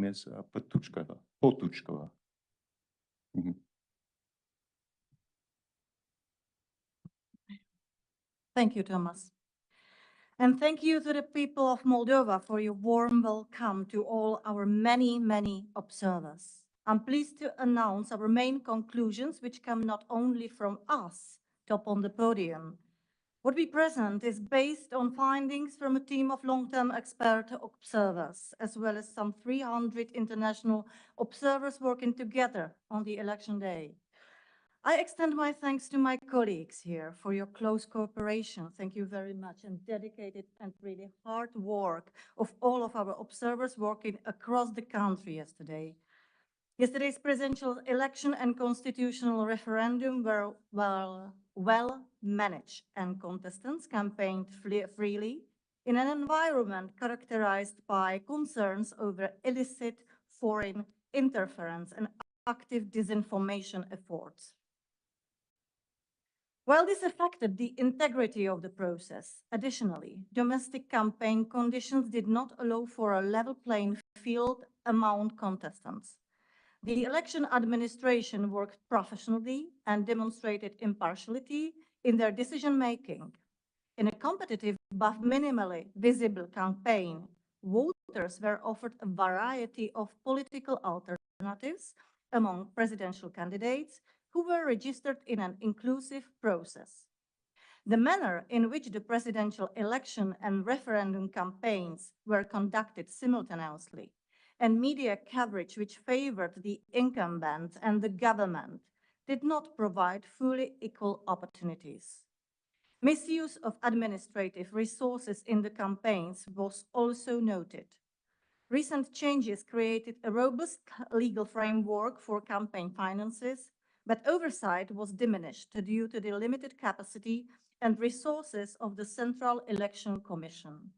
Ms. Potůčková. Thank you, Thomas. And thank you to the people of Moldova for your warm welcome to all our many, many observers. I'm pleased to announce our main conclusions, which come not only from us up on the podium. What we present is based on findings from a team of long-term expert observers, as well as some 300 international observers working together on the election day. I extend my thanks to my colleagues here for your close cooperation. Thank you very much, and dedicated and really hard work of all of our observers working across the country yesterday. Yesterday's presidential election and constitutional referendum were well managed, and contestants campaigned freely in an environment characterized by concerns over illicit foreign interference and active disinformation efforts. While this affected the integrity of the process, additionally, domestic campaign conditions did not allow for a level playing field among contestants. The election administration worked professionally and demonstrated impartiality in their decision-making. In a competitive but minimally visible campaign, voters were offered a variety of political alternatives among presidential candidates who were registered in an inclusive process. The manner in which the presidential election and referendum campaigns were conducted simultaneously, and media coverage which favored the incumbent and the government, did not provide fully equal opportunities. Misuse of administrative resources in the campaigns was also noted. Recent changes created a robust legal framework for campaign finances, but oversight was diminished due to the limited capacity and resources of the Central Election Commission.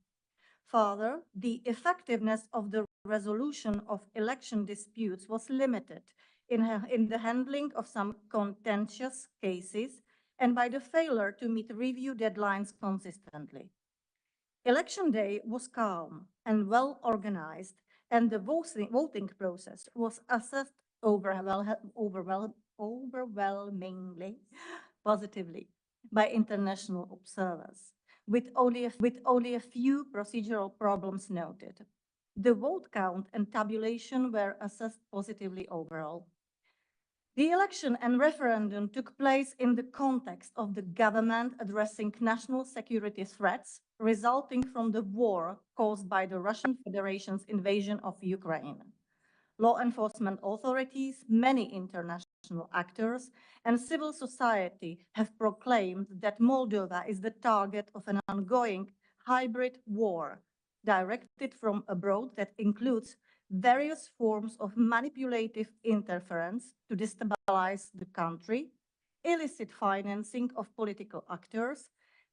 Further, the effectiveness of the resolution of election disputes was limited in the handling of some contentious cases and by the failure to meet review deadlines consistently. Election day was calm and well organized, and the voting process was assessed overwhelmingly positively by international observers, with only a few procedural problems noted. The vote count and tabulation were assessed positively overall. The election and referendum took place in the context of the government addressing national security threats resulting from the war caused by the Russian Federation's invasion of Ukraine. Law enforcement authorities, many international actors, and civil society have proclaimed that Moldova is the target of an ongoing hybrid war directed from abroad that includes various forms of manipulative interference to destabilize the country, illicit financing of political actors,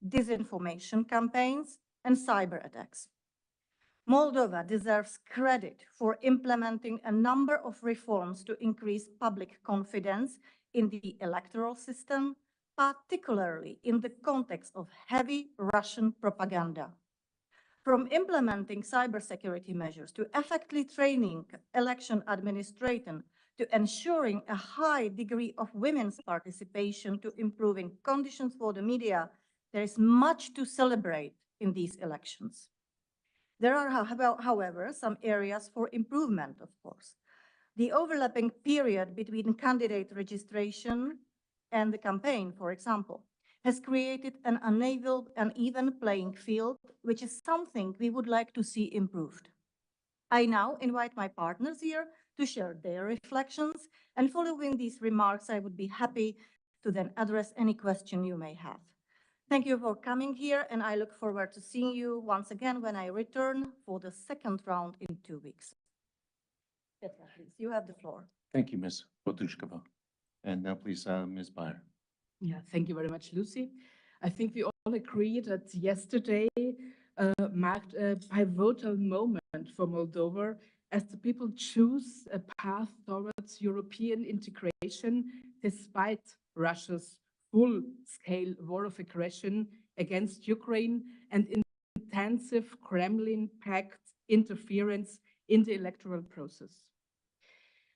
disinformation campaigns, and cyber attacks. Moldova deserves credit for implementing a number of reforms to increase public confidence in the electoral system, particularly in the context of heavy Russian propaganda. From implementing cybersecurity measures to effectively training election administration to ensuring a high degree of women's participation to improving conditions for the media, there is much to celebrate in these elections. There are, however, some areas for improvement, of course. The overlapping period between candidate registration and the campaign, for example, has created an uneven playing field, which is something we would like to see improved. I now invite my partners here to share their reflections, and following these remarks, I would be happy to then address any question you may have. Thank you for coming here, and I look forward to seeing you once again when I return for the second round in 2 weeks. Petra, please, you have the floor. Thank you, Ms. Potůčková. And now please, Ms. Bayer. Yeah, thank you very much, Lucy. I think we all agree that yesterday marked a pivotal moment for Moldova as the people choose a path towards European integration despite Russia's full-scale war of aggression against Ukraine and intensive Kremlin-backed interference in the electoral process.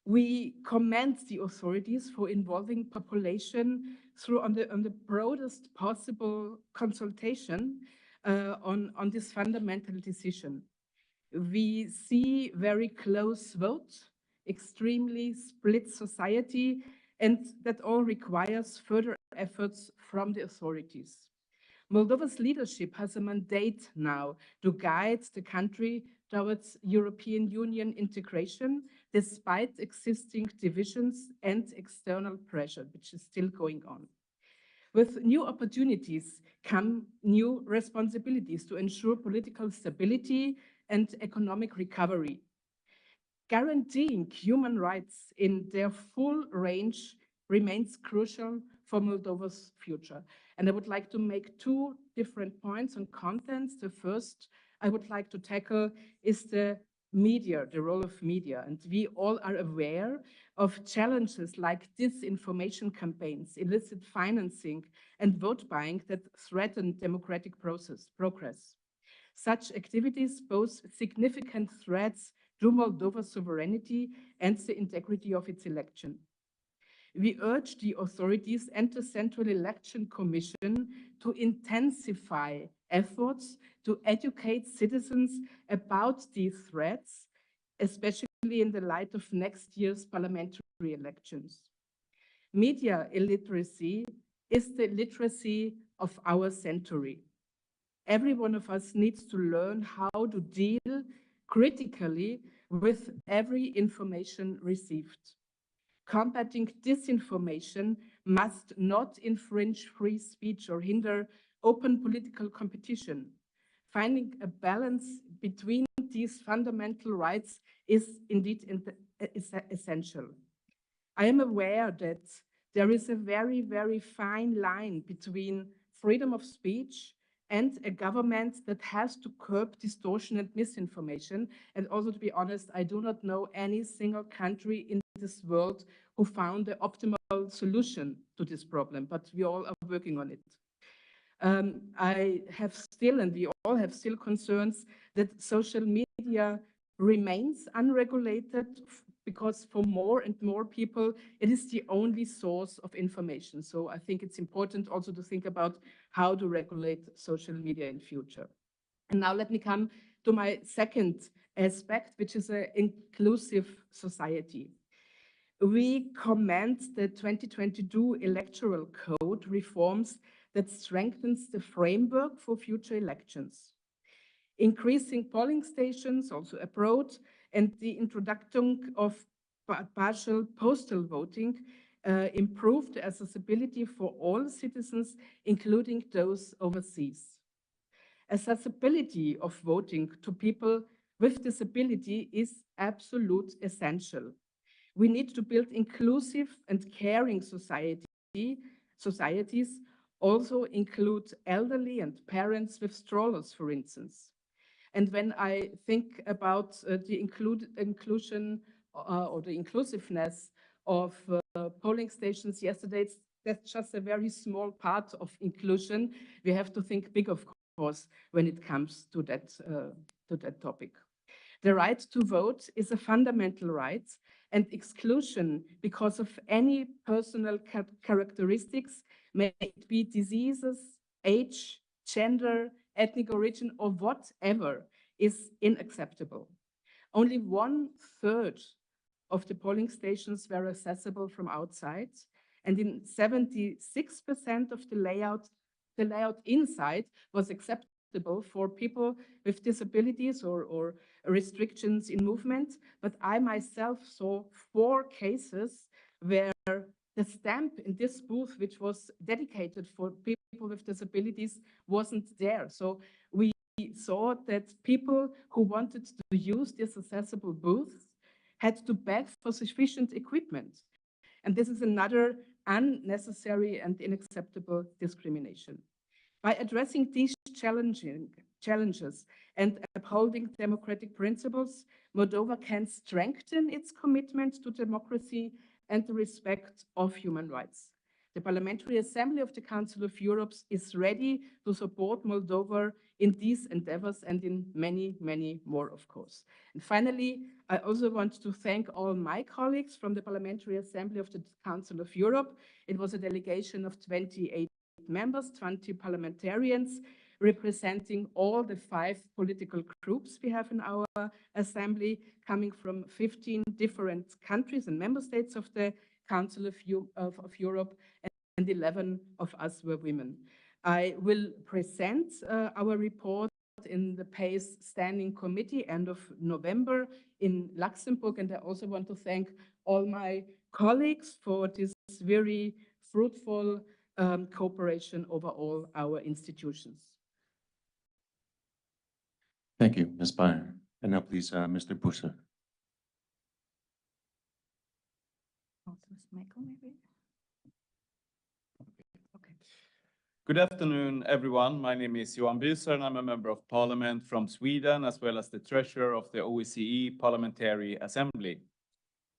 We commend the authorities for involving population through on the broadest possible consultation on this fundamental decision. We see very close votes, extremely split society, and that all requires further efforts from the authorities. Moldova's leadership has a mandate now to guide the country towards European Union integration, despite existing divisions and external pressure, which is still going on. With new opportunities come new responsibilities to ensure political stability and economic recovery. Guaranteeing human rights in their full range remains crucial for Moldova's future. And I would like to make two different points on contents. The first I would like to tackle is the media, the role of media. And we all are aware of challenges like disinformation campaigns, illicit financing, and vote buying that threaten democratic progress. Such activities pose significant threats to Moldova's sovereignty and the integrity of its election. We urge the authorities and the Central Election Commission to intensify efforts to educate citizens about these threats, especially in the light of next year's parliamentary elections. Media illiteracy is the literacy of our century. Every one of us needs to learn how to deal critically with every information received. Combating disinformation must not infringe free speech or hinder open political competition. Finding a balance between these fundamental rights is indeed essential. I am aware that there is a very, very fine line between freedom of speech and a government that has to curb distortion and misinformation. And also, to be honest, I do not know any single country in this world who found the optimal solution to this problem, but we all are working on it. I have still, and we all have still concerns that social media remains unregulated because for more and more people, it is the only source of information. So I think it's important also to think about how to regulate social media in future. And now let me come to my second aspect, which is an inclusive society. We commend the 2022 electoral code reforms that strengthens the framework for future elections. Increasing polling stations, also abroad, and the introduction of partial postal voting improved accessibility for all citizens, including those overseas. Accessibility of voting to people with disability is absolute essential. We need to build inclusive and caring societies, also include elderly and parents with strollers, for instance. And when I think about the inclusion or the inclusiveness of polling stations yesterday, that's just a very small part of inclusion. We have to think big, of course, when it comes to that topic. The right to vote is a fundamental right, and exclusion because of any personal characteristics, may it be diseases, age, gender, ethnic origin, or whatever, is unacceptable. Only 1/3 of the polling stations were accessible from outside, and in 76% of the layout inside was acceptable for people with disabilities or restrictions in movement. But I myself saw 4 cases where the stamp in this booth, which was dedicated for people with disabilities, wasn't there. So we saw that people who wanted to use this accessible booth had to beg for sufficient equipment. And this is another unnecessary and unacceptable discrimination. By addressing these challenges and upholding democratic principles, Moldova can strengthen its commitment to democracy and the respect of human rights. The Parliamentary Assembly of the Council of Europe is ready to support Moldova in these endeavors and in many, many more, of course. And finally, I also want to thank all my colleagues from the Parliamentary Assembly of the Council of Europe. It was a delegation of 28 members, 20 parliamentarians, representing all the 5 political groups we have in our assembly, coming from 15 different countries and member states of the Council of Europe, and 11 of us were women. I will present our report in the PACE Standing Committee end of November in Luxembourg, and I also want to thank all my colleagues for this very fruitful cooperation over all our institutions. Thank you, Ms. Beyer. And now please, Mr. Busser. Michael, maybe? Okay. Good afternoon, everyone. My name is Johan Büser, and I'm a member of parliament from Sweden, as well as the treasurer of the OSCE Parliamentary Assembly.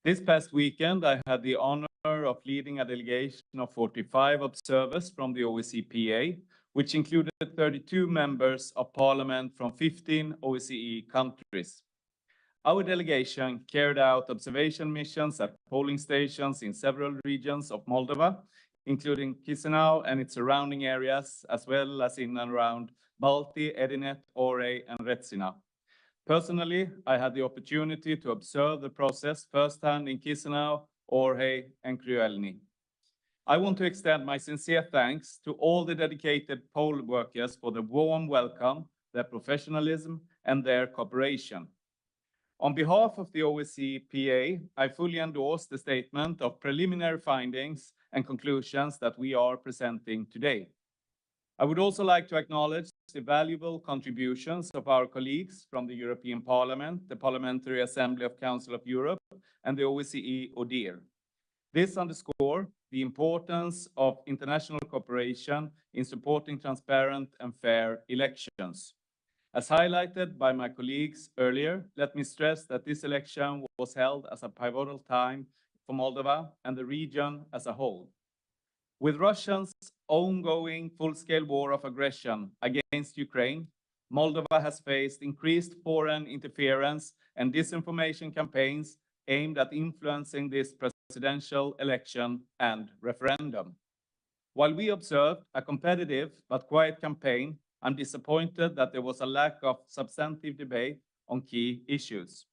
This past weekend, I had the honor of leading a delegation of 45 observers from the OSCE PA, which included 32 members of parliament from 15 OSCE countries. Our delegation carried out observation missions at polling stations in several regions of Moldova, including Chisinau and its surrounding areas, as well as in and around Balti, Edinet, Orhei, and Retsina. Personally, I had the opportunity to observe the process firsthand in Chisinau, Orhei, and Kryelny. I want to extend my sincere thanks to all the dedicated poll workers for the warm welcome, their professionalism, and their cooperation. On behalf of the OSCE PA, I fully endorse the statement of preliminary findings and conclusions that we are presenting today. I would also like to acknowledge the valuable contributions of our colleagues from the European Parliament, the Parliamentary Assembly of Council of Europe, and the OSCE ODIHR. This underscores the importance of international cooperation in supporting transparent and fair elections. As highlighted by my colleagues earlier, let me stress that this election was held as a pivotal time for Moldova and the region as a whole. With Russia's ongoing full-scale war of aggression against Ukraine, Moldova has faced increased foreign interference and disinformation campaigns aimed at influencing this presidential election and referendum. While we observed a competitive but quiet campaign, I'm disappointed that there was a lack of substantive debate on key issues.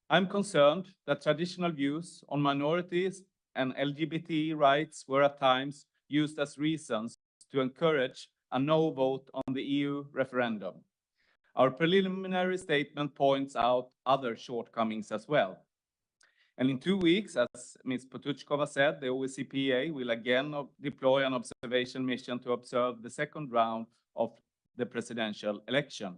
I'm concerned that traditional views on minorities and LGBT rights were at times used as reasons to encourage a no vote on the EU referendum. Our preliminary statement points out other shortcomings as well. And in 2 weeks, as Ms. Potuchkova said, the OSCE PA will again deploy an observation mission to observe the second round of the presidential election.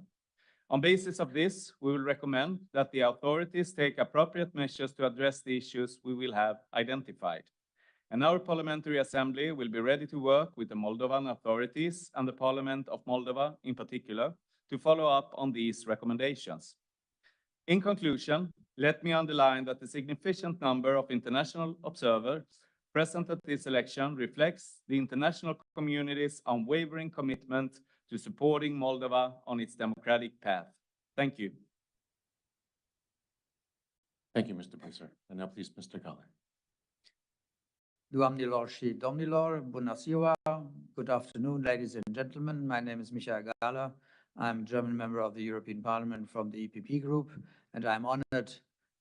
On basis of this, we will recommend that the authorities take appropriate measures to address the issues we will have identified. And our Parliamentary Assembly will be ready to work with the Moldovan authorities and the Parliament of Moldova in particular to follow up on these recommendations. In conclusion, let me underline that the significant number of international observers present at this election reflects the international community's unwavering commitment to supporting Moldova on its democratic path. Thank you. Thank you, Mr. Busser. And now please, Mr. Galler. Doamnelor și domnilor, bună ziua. Good afternoon, ladies and gentlemen. My name is Michael Galler. I'm a German member of the European Parliament from the EPP group, and I'm honored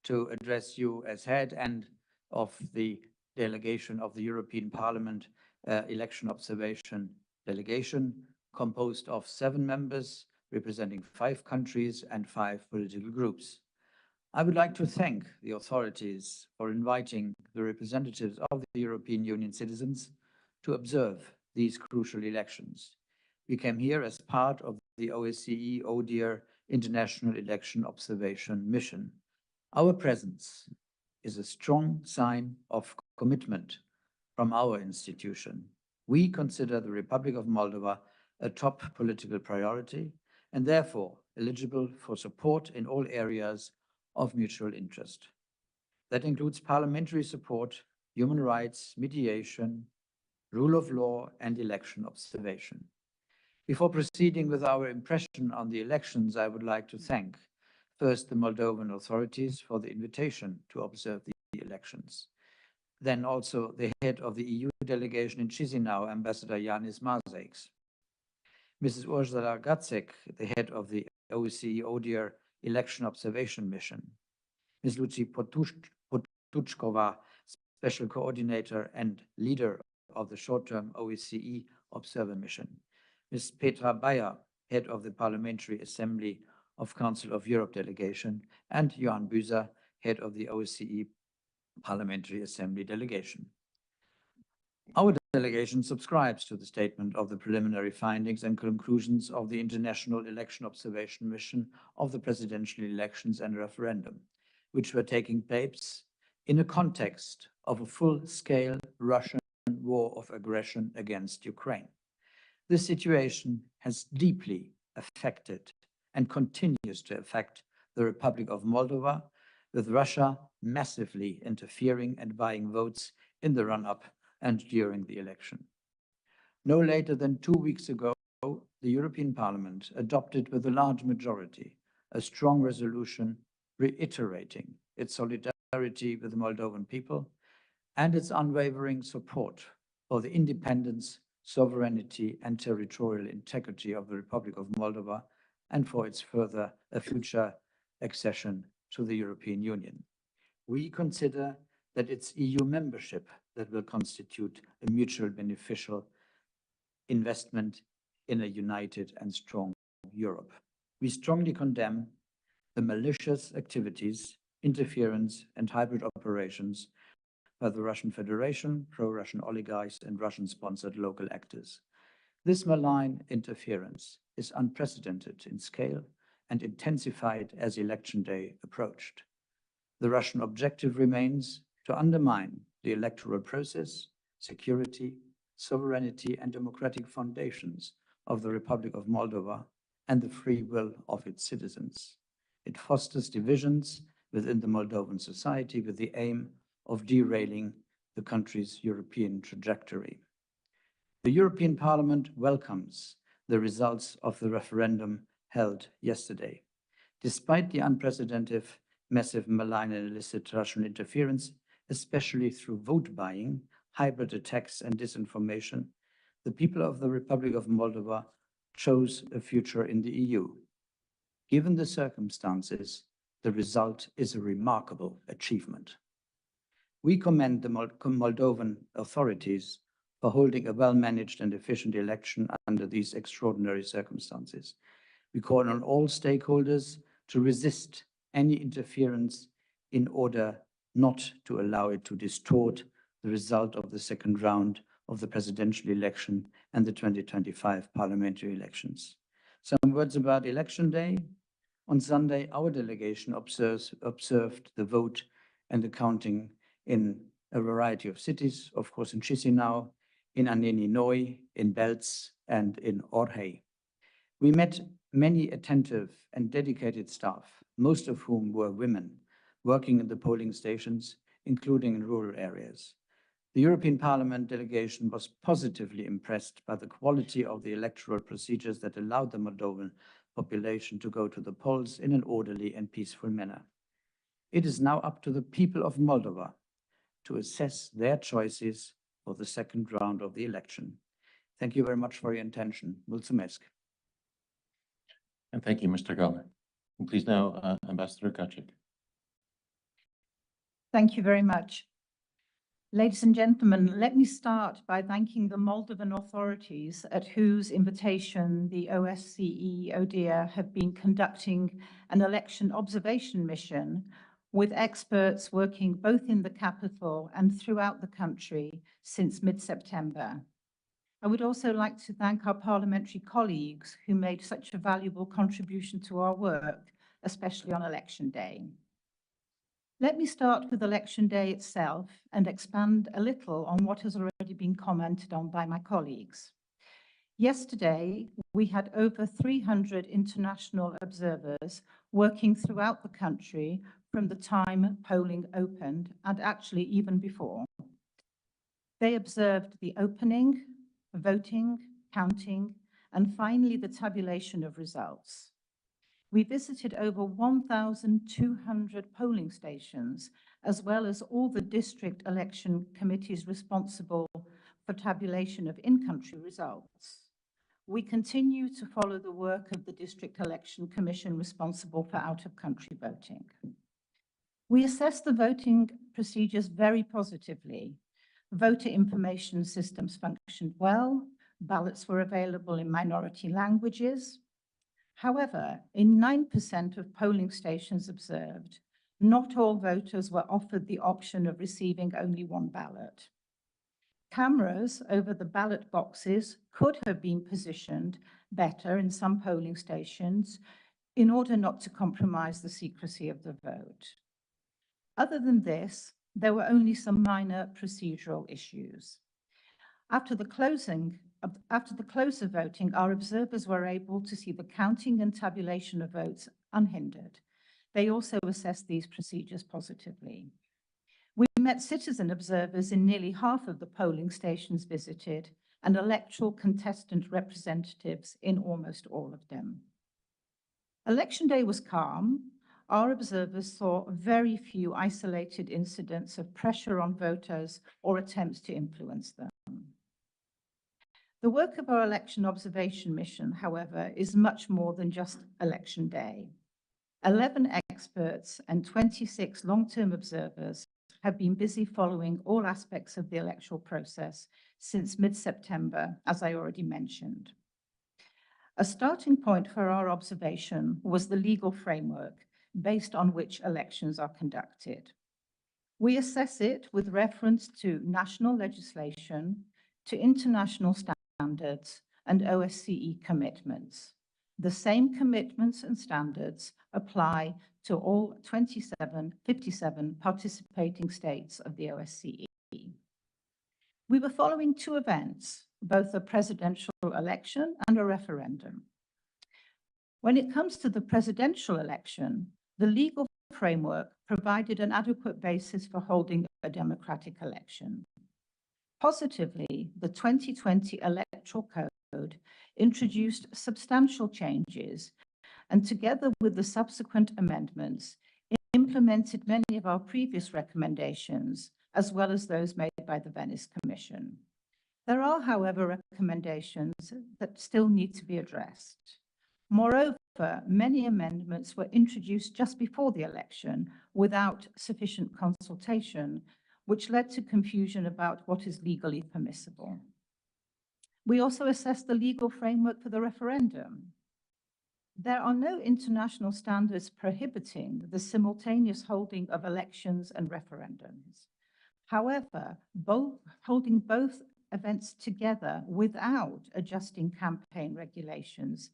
to address you as head and of the delegation of the European Parliament election observation delegation, composed of 7 members representing 5 countries and 5 political groups. I would like to thank the authorities for inviting the representatives of the European Union citizens to observe these crucial elections. We came here as part of the OSCE ODIHR International Election Observation Mission. Our presence is a strong sign of commitment from our institution. We consider the Republic of Moldova a top political priority and therefore eligible for support in all areas of mutual interest. That includes parliamentary support, human rights, mediation, rule of law, and election observation. Before proceeding with our impression on the elections, I would like to thank first the Moldovan authorities for the invitation to observe the elections. Then also the head of the EU delegation in Chisinau, Ambassador Yanis Mazeix. Mrs. Ursula Gacek, the head of the OSCE ODIHR election observation mission. Ms. Lucy Potuchkova, special coordinator and leader of the short-term OSCE observer mission. Ms. Petra Bayer, head of the Parliamentary Assembly of Council of Europe delegation, and Johan Büser, head of the OSCE Parliamentary Assembly delegation. Our delegation subscribes to the statement of the preliminary findings and conclusions of the International Election Observation Mission of the presidential elections and referendum, which were taking place in a context of a full-scale Russian war of aggression against Ukraine. This situation has deeply affected and continues to affect the Republic of Moldova, with Russia massively interfering and buying votes in the run-up and during the election. No later than 2 weeks ago, the European Parliament adopted with a large majority a strong resolution reiterating its solidarity with the Moldovan people and its unwavering support for the independence, sovereignty, and territorial integrity of the Republic of Moldova and for its future accession to the European Union. We consider that it's EU membership that will constitute a mutual beneficial investment in a united and strong Europe. We strongly condemn the malicious activities, interference, and hybrid operations by the Russian Federation, pro-Russian oligarchs, and Russian-sponsored local actors. This malign interference is unprecedented in scale and intensified as election day approached. The Russian objective remains to undermine the electoral process, security, sovereignty, and democratic foundations of the Republic of Moldova and the free will of its citizens. It fosters divisions within the Moldovan society with the aim of derailing the country's European trajectory. The European Parliament welcomes the results of the referendum held yesterday. Despite the unprecedented, massive, malign, and illicit Russian interference, especially through vote buying, hybrid attacks, and disinformation, the people of the Republic of Moldova chose a future in the EU. Given the circumstances, the result is a remarkable achievement. We commend the Moldovan authorities for holding a well-managed and efficient election under these extraordinary circumstances. We call on all stakeholders to resist any interference in order not to allow it to distort the result of the second round of the presidential election and the 2025 parliamentary elections. Some words about election day. On Sunday, our delegation observed the vote and the counting in a variety of cities, of course in Chisinau, in Aneni Noi, in Belz, and in Orhei. We met many attentive and dedicated staff, most of whom were women, working in the polling stations, including in rural areas. The European Parliament delegation was positively impressed by the quality of the electoral procedures that allowed the Moldovan population to go to the polls in an orderly and peaceful manner. It is now up to the people of Moldova to assess their choices for the second round of the election. Thank you very much for your attention. Mulțumesc. And thank you, Mr. Galler. And please now, Ambassador Gacek. Thank you very much. Ladies and gentlemen, let me start by thanking the Moldovan authorities at whose invitation the OSCE ODIHR have been conducting an election observation mission with experts working both in the capital and throughout the country since mid-September. I would also like to thank our parliamentary colleagues who made such a valuable contribution to our work, especially on election day. Let me start with election day itself and expand a little on what has already been commented on by my colleagues. Yesterday, we had over 300 international observers working throughout the country from the time polling opened and actually even before. They observed the opening, voting, counting, and finally the tabulation of results. We visited over 1,200 polling stations, as well as all the district election committees responsible for tabulation of in-country results. We continue to follow the work of the District Election Commission responsible for out-of-country voting. We assess the voting procedures very positively. Voter information systems functioned well, ballots were available in minority languages. However, in 9% of polling stations observed, not all voters were offered the option of receiving only one ballot. Cameras over the ballot boxes could have been positioned better in some polling stations in order not to compromise the secrecy of the vote. Other than this, there were only some minor procedural issues. After the close of voting, our observers were able to see the counting and tabulation of votes unhindered. They also assessed these procedures positively. We met citizen observers in nearly half of the polling stations visited and electoral contestant representatives in almost all of them. Election day was calm. Our observers saw very few isolated incidents of pressure on voters or attempts to influence them. The work of our election observation mission, however, is much more than just election day. 11 experts and 26 long-term observers have been busy following all aspects of the electoral process since mid-September, as I already mentioned. A starting point for our observation was the legal framework based on which elections are conducted. We assess it with reference to national legislation, to international standards, and OSCE commitments. The same commitments and standards apply to all 57 participating states of the OSCE. We were following two events, both a presidential election and a referendum. When it comes to the presidential election, the legal framework provided an adequate basis for holding a democratic election. Positively, the 2020 Electoral Code introduced substantial changes and, together with the subsequent amendments, implemented many of our previous recommendations, as well as those made by the Venice Commission. There are, however, recommendations that still need to be addressed. Moreover, many amendments were introduced just before the election without sufficient consultation, which led to confusion about what is legally permissible. We also assessed the legal framework for the referendum. There are no international standards prohibiting the simultaneous holding of elections and referendums. However, holding both events together without adjusting campaign regulations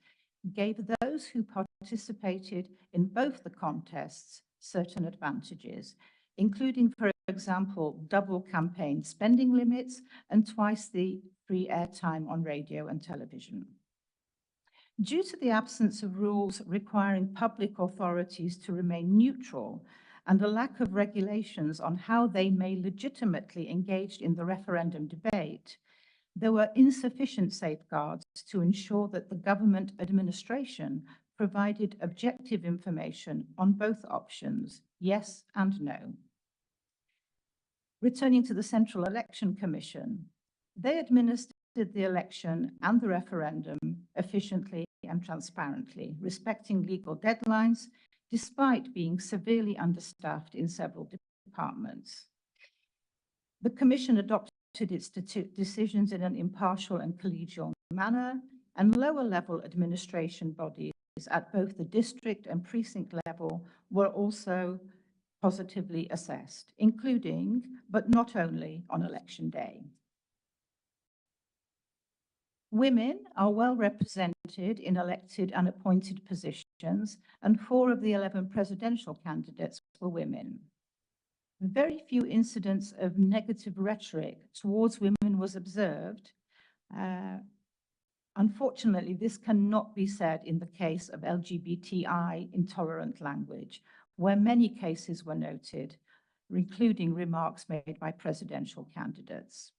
gave those who participated in both the contests certain advantages, including, for example, double campaign spending limits and twice the free airtime on radio and television. Due to the absence of rules requiring public authorities to remain neutral and a lack of regulations on how they may legitimately engage in the referendum debate, there were insufficient safeguards to ensure that the government administration provided objective information on both options, yes and no. Returning to the Central Election Commission, they administered the election and the referendum efficiently and transparently, respecting legal deadlines, despite being severely understaffed in several departments. The Commission adopted its decisions in an impartial and collegial manner, and lower-level administration bodies at both the district and precinct level were also positively assessed, including, but not only, on election day. Women are well represented in elected and appointed positions, and 4 of the 11 presidential candidates were women. Very few incidents of negative rhetoric towards women was observed. Unfortunately, this cannot be said in the case of LGBTI intolerant language, where many cases were noted, including remarks made by presidential candidates.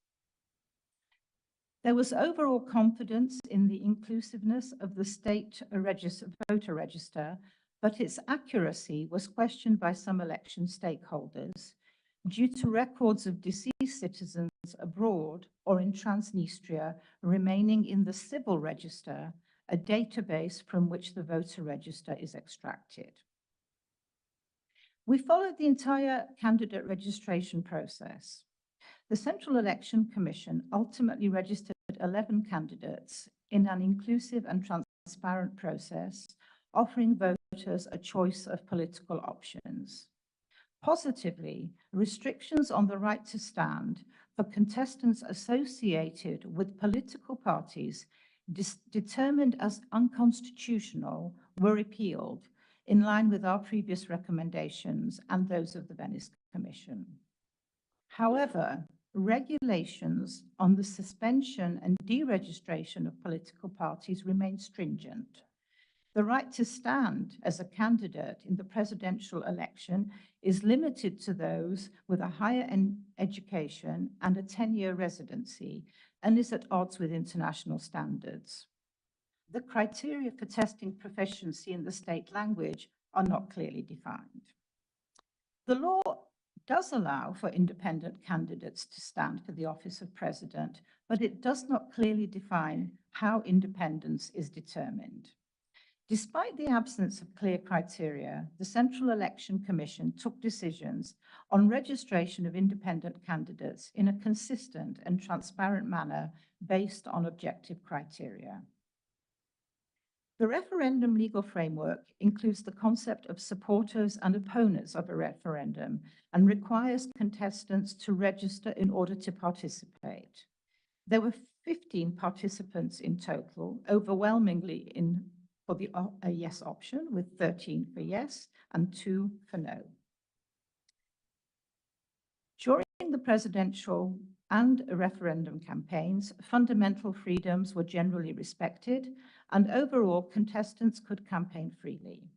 There was overall confidence in the inclusiveness of the state voter register, but its accuracy was questioned by some election stakeholders due to records of deceased citizens abroad or in Transnistria remaining in the civil register, a database from which the voter register is extracted. We followed the entire candidate registration process. The Central Election Commission ultimately registered 11 candidates in an inclusive and transparent process, offering voters a choice of political options. Positively, restrictions on the right to stand for contestants associated with political parties determined as unconstitutional were repealed, in line with our previous recommendations and those of the Venice Commission. However, regulations on the suspension and deregistration of political parties remain stringent. The right to stand as a candidate in the presidential election is limited to those with a higher education and a 10-year residency, and is at odds with international standards. The criteria for testing proficiency in the state language are not clearly defined. The law does allow for independent candidates to stand for the office of president, but it does not clearly define how independence is determined. Despite the absence of clear criteria, the Central Election Commission took decisions on registration of independent candidates in a consistent and transparent manner based on objective criteria. The referendum legal framework includes the concept of supporters and opponents of a referendum and requires contestants to register in order to participate. There were 15 participants in total, overwhelmingly for the yes option, with 13 for yes and 2 for no. During the presidential and referendum campaigns, fundamental freedoms were generally respected, and overall contestants could campaign freely.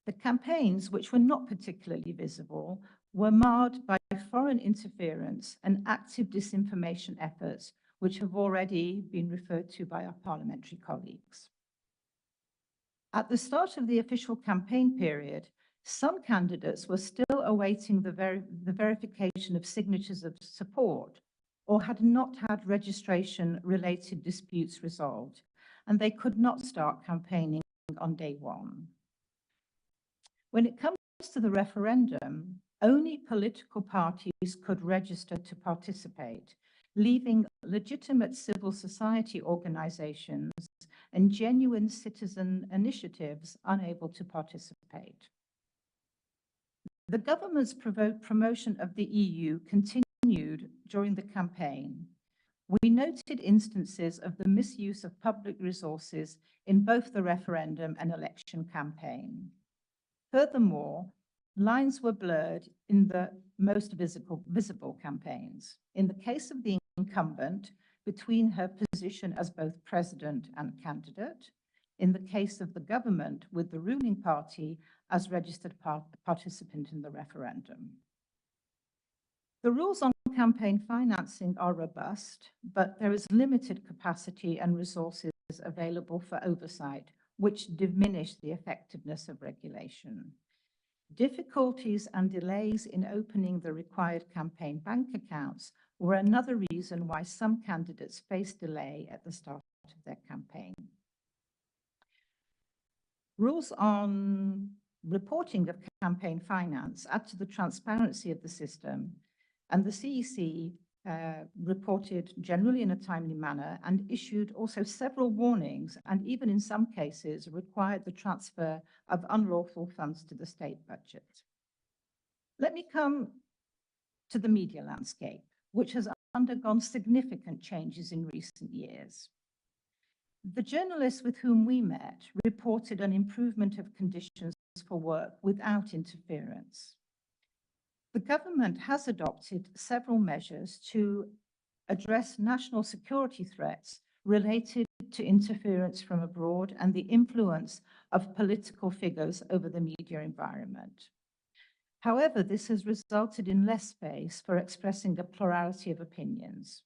The campaigns, which were not particularly visible, were marred by foreign interference and active disinformation efforts, which have already been referred to by our parliamentary colleagues. At the start of the official campaign period, some candidates were still awaiting the verification of signatures of support, or had not had registration-related disputes resolved, and they could not start campaigning on day one. When it comes to the referendum, only political parties could register to participate, leaving legitimate civil society organizations and genuine citizen initiatives unable to participate. The government's promotion of the EU continued during the campaign. We noted instances of the misuse of public resources in both the referendum and election campaign. Furthermore, lines were blurred in the most visible campaigns. In the case of the incumbent, between her position as both president and candidate, in the case of the government with the ruling party as registered participant in the referendum. The rules on campaign financing are robust, but there is limited capacity and resources available for oversight, which diminish the effectiveness of regulation. Difficulties and delays in opening the required campaign bank accounts were another reason why some candidates faced delay at the start of their campaign. Rules on reporting of campaign finance add to the transparency of the system, and the CEC reported generally in a timely manner and issued also several warnings, and even in some cases required the transfer of unlawful funds to the state budget. Let me come to the media landscape, which has undergone significant changes in recent years. The journalists with whom we met reported an improvement of conditions for work without interference. The government has adopted several measures to address national security threats related to interference from abroad and the influence of political figures over the media environment. However, this has resulted in less space for expressing a plurality of opinions.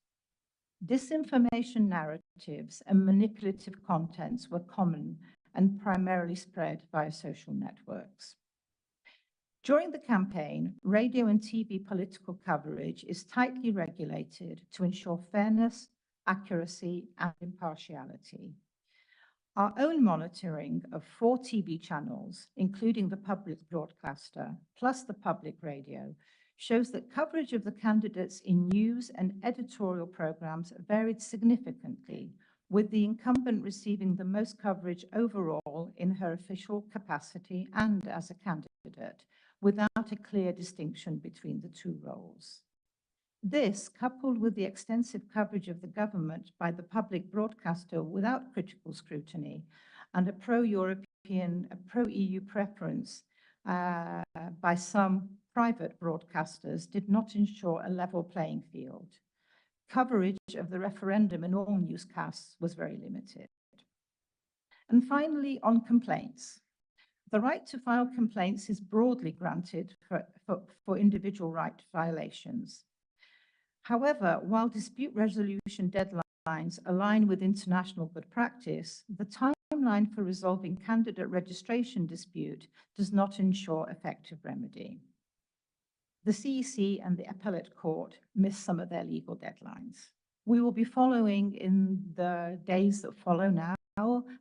Disinformation narratives and manipulative contents were common and primarily spread via social networks. During the campaign, radio and TV political coverage is tightly regulated to ensure fairness, accuracy, and impartiality. Our own monitoring of 4 TV channels, including the public broadcaster, plus the public radio, shows that coverage of the candidates in news and editorial programs varied significantly, with the incumbent receiving the most coverage overall in her official capacity and as a candidate, without a clear distinction between the two roles. This, coupled with the extensive coverage of the government by the public broadcaster without critical scrutiny and a pro-European, pro-EU preference by some private broadcasters, did not ensure a level playing field. Coverage of the referendum in all newscasts was very limited. And finally, on complaints. The right to file complaints is broadly granted for individual right violations. However, while dispute resolution deadlines align with international good practice, the timeline for resolving candidate registration dispute does not ensure effective remedy. The CEC and the appellate court miss some of their legal deadlines. We will be following in the days that follow now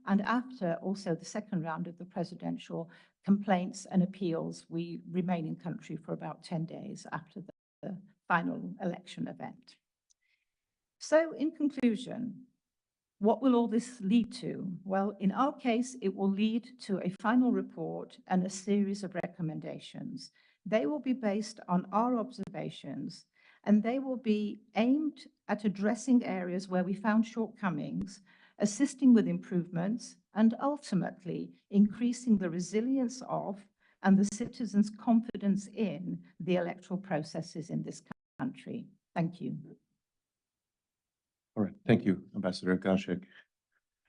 and after also the second round of the presidential complaints and appeals. We remain in country for about 10 days after the final election event. So in conclusion, what will all this lead to? Well, in our case, it will lead to a final report and a series of recommendations. They will be based on our observations, and they will be aimed at addressing areas where we found shortcomings, assisting with improvements, and ultimately increasing the resilience of and the citizens' confidence in the electoral processes in this country. Thank you. All right, thank you, Ambassador Gacek.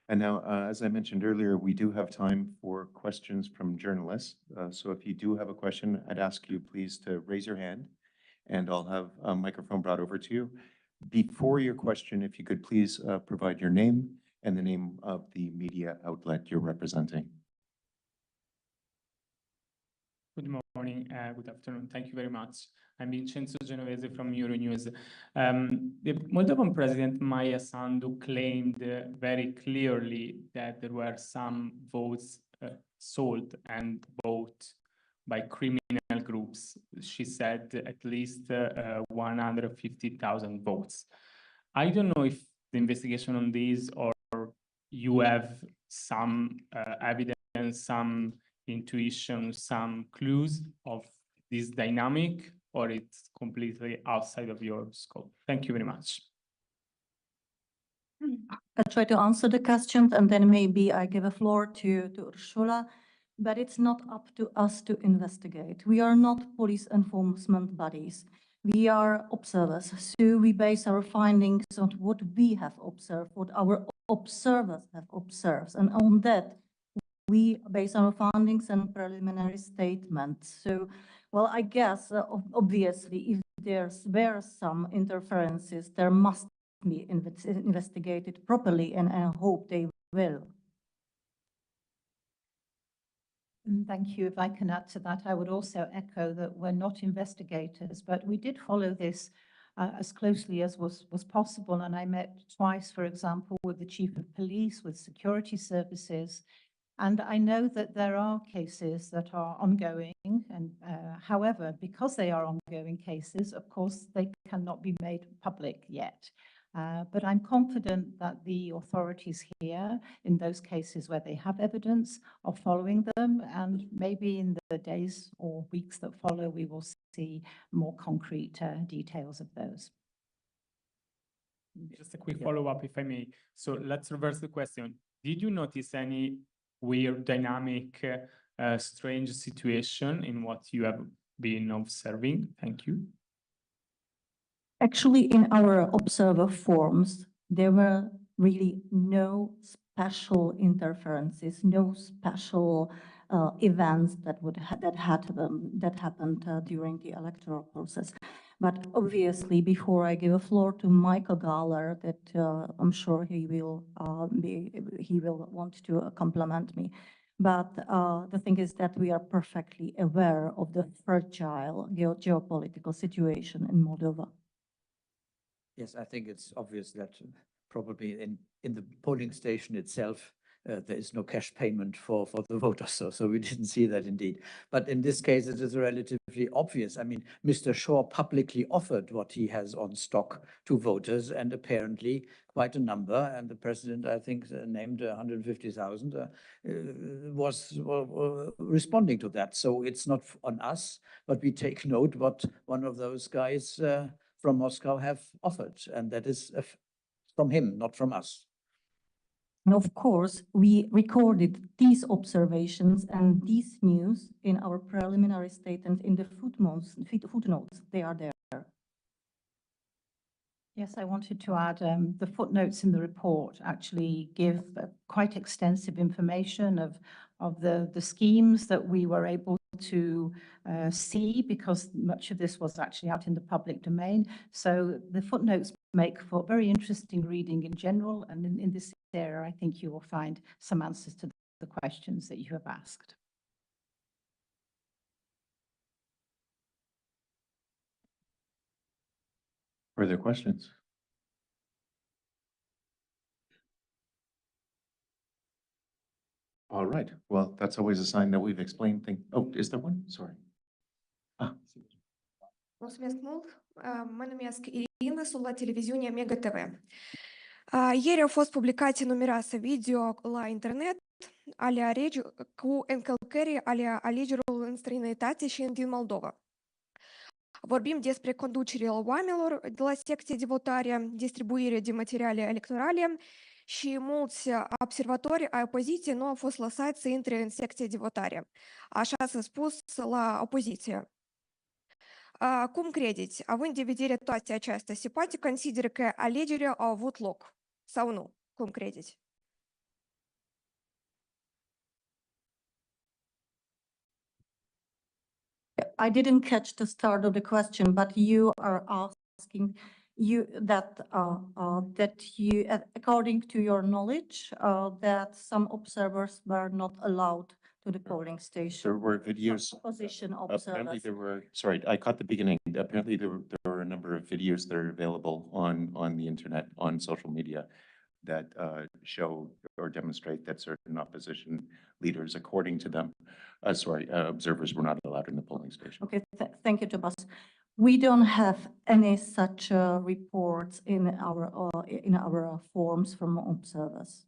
And now, as I mentioned earlier, we do have time for questions from journalists. So if you do have a question, I'd ask you please to raise your hand and I'll have a microphone brought over to you. Before your question, if you could please provide your name and the name of the media outlet you're representing. Good morning, good afternoon. Thank you very much. I'm Vincenzo Genovese from Euronews. The Moldovan President Maia Sandu claimed very clearly that there were some votes sold and bought by criminal groups. She said at least 150,000 votes. I don't know if the investigation on this or you have some evidence, some intuition, some clues of this dynamic, or it's completely outside of your scope? Thank you very much. I'll try to answer the questions and then maybe I give a floor to Ursula, but it's not up to us to investigate. We are not police enforcement bodies. We are observers, so we base our findings on what we have observed, what our observers have observed, and on that we base our findings and preliminary statements. So, well, I guess obviously if were some interferences, there must be investigated properly, and I hope they will. Thank you. If I can add to that, I would also echo that we're not investigators, but we did follow this as closely as was possible. And I met twice, for example, with the chief of police, with security services. And I know that there are cases that are ongoing. And however, because they are ongoing cases, of course, they cannot be made public yet. But I'm confident that the authorities here, in those cases where they have evidence, are following them. And maybe in the days or weeks that follow, we will see more concrete details of those. Just a quick follow-up, if I may. So let's reverse the question. Did you notice any weird, dynamic, strange situation in what you have been observing? Thank you. Actually, in our observer forms, there were really no special interferences, no special events that happened during the electoral process. But obviously, before I give a floor to Michael Galler, that I'm sure he will want to compliment me. But the thing is that we are perfectly aware of the fragile geopolitical situation in Moldova. Yes, I think it's obvious that probably in the polling station itself, there is no cash payment for the voters, so we didn't see that indeed. But in this case, it is relatively obvious. I mean, Mr. Shaw publicly offered what he has on stock to voters, and apparently quite a number, and the president, I think, named 150,000, was responding to that. So it's not on us, but we take note what one of those guys from Moscow have offered, and that is from him, not from us. And of course, we recorded these observations and these news in our preliminary statement in the footnotes. They are there. Yes, I wanted to add, the footnotes in the report actually give quite extensive information of the schemes that we were able to see, because much of this was actually out in the public domain. So the footnotes make for very interesting reading in general, and in this area, I think you will find some answers to the questions that you have asked. Further questions? All right, well, that's always a sign that we've explained things. Oh, is there one? Sorry. Mulțumesc mult. Mă numesc Irina, sunt la televiziunea Mega TV. Ieri au fost publicate numeroase video la internet cu încălcări ale alegerilor în străinătate și din Moldova. Vorbim despre conducerea oamenilor de la secție de votare, distribuirea de materiale electorale și mulți observatori ai opoziției nu au fost lăsați să intre în secție de votare. Așa s-a spus la opoziție. Cum credeți, având în vedere toate acestea, se poate considera că alegerile au avut loc sau nu? Cum credeți? I didn't catch the start of the question, but you are asking according to your knowledge, that some observers were not allowed to the polling station. There were videos. Opposition Apparently observers. sorry, I caught the beginning. Apparently there were a number of videos that are available on the internet, on social media, that show or demonstrate that certain opposition leaders, according to them, observers were not allowed in the polling station. Okay, thank you, Tobias. We don't have any such reports in our forms from observers.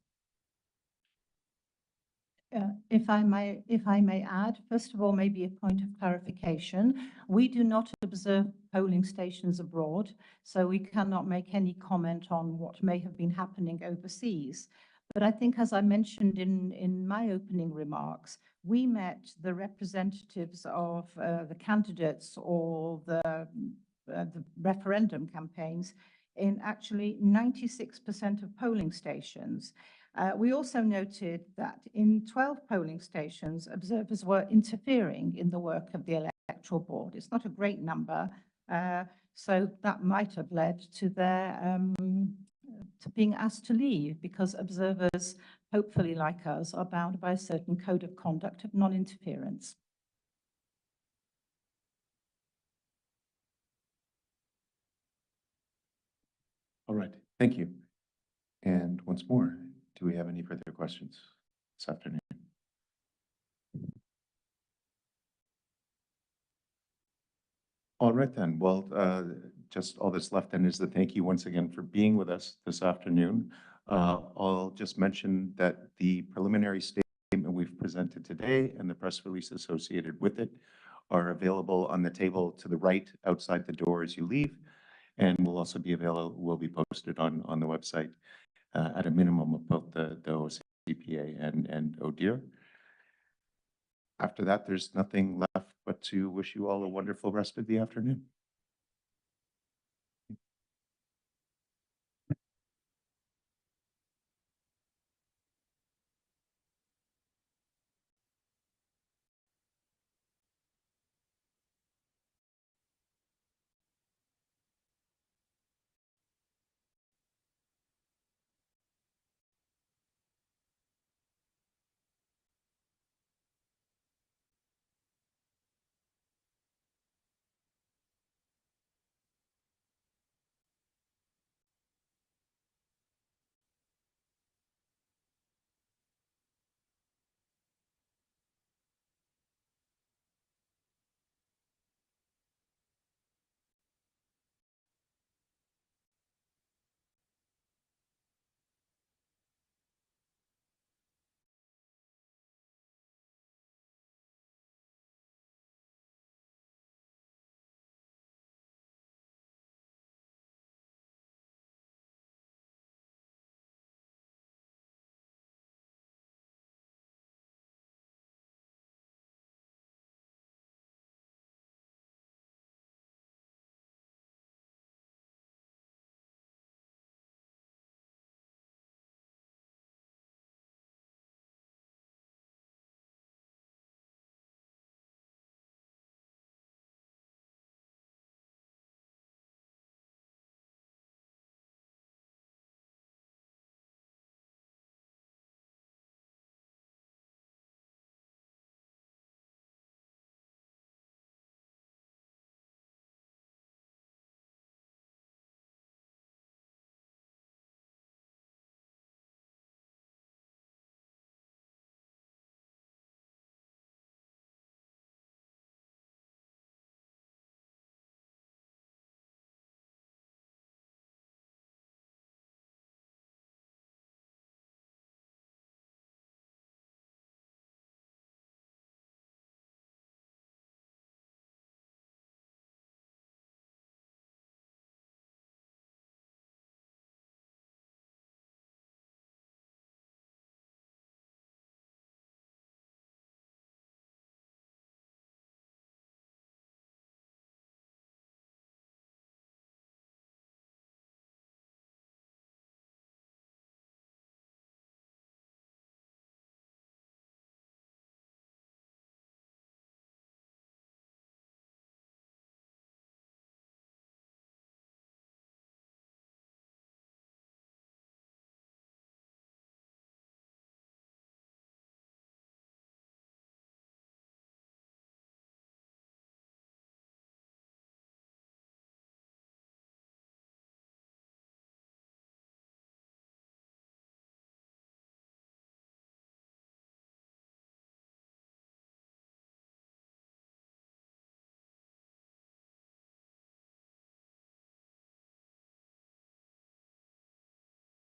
If I may add, first of all, maybe a point of clarification. We do not observe polling stations abroad, so we cannot make any comment on what may have been happening overseas. But I think, as I mentioned in my opening remarks, we met the representatives of the candidates or the referendum campaigns in actually 96% of polling stations. We also noted that in 12 polling stations, observers were interfering in the work of the electoral board. It's not a great number, so that might have led to their to being asked to leave, because observers, hopefully like us, are bound by a certain code of conduct of non-interference. All right, thank you. And once more, do we have any further questions this afternoon? All right then, well, just all that's left then is to thank you once again for being with us this afternoon. I'll just mention that the preliminary statement we've presented today and the press release associated with it are available on the table to the right outside the door as you leave, and will also be posted on the website at a minimum of both the OSCE and ODIHR. After that, there's nothing left but to wish you all a wonderful rest of the afternoon.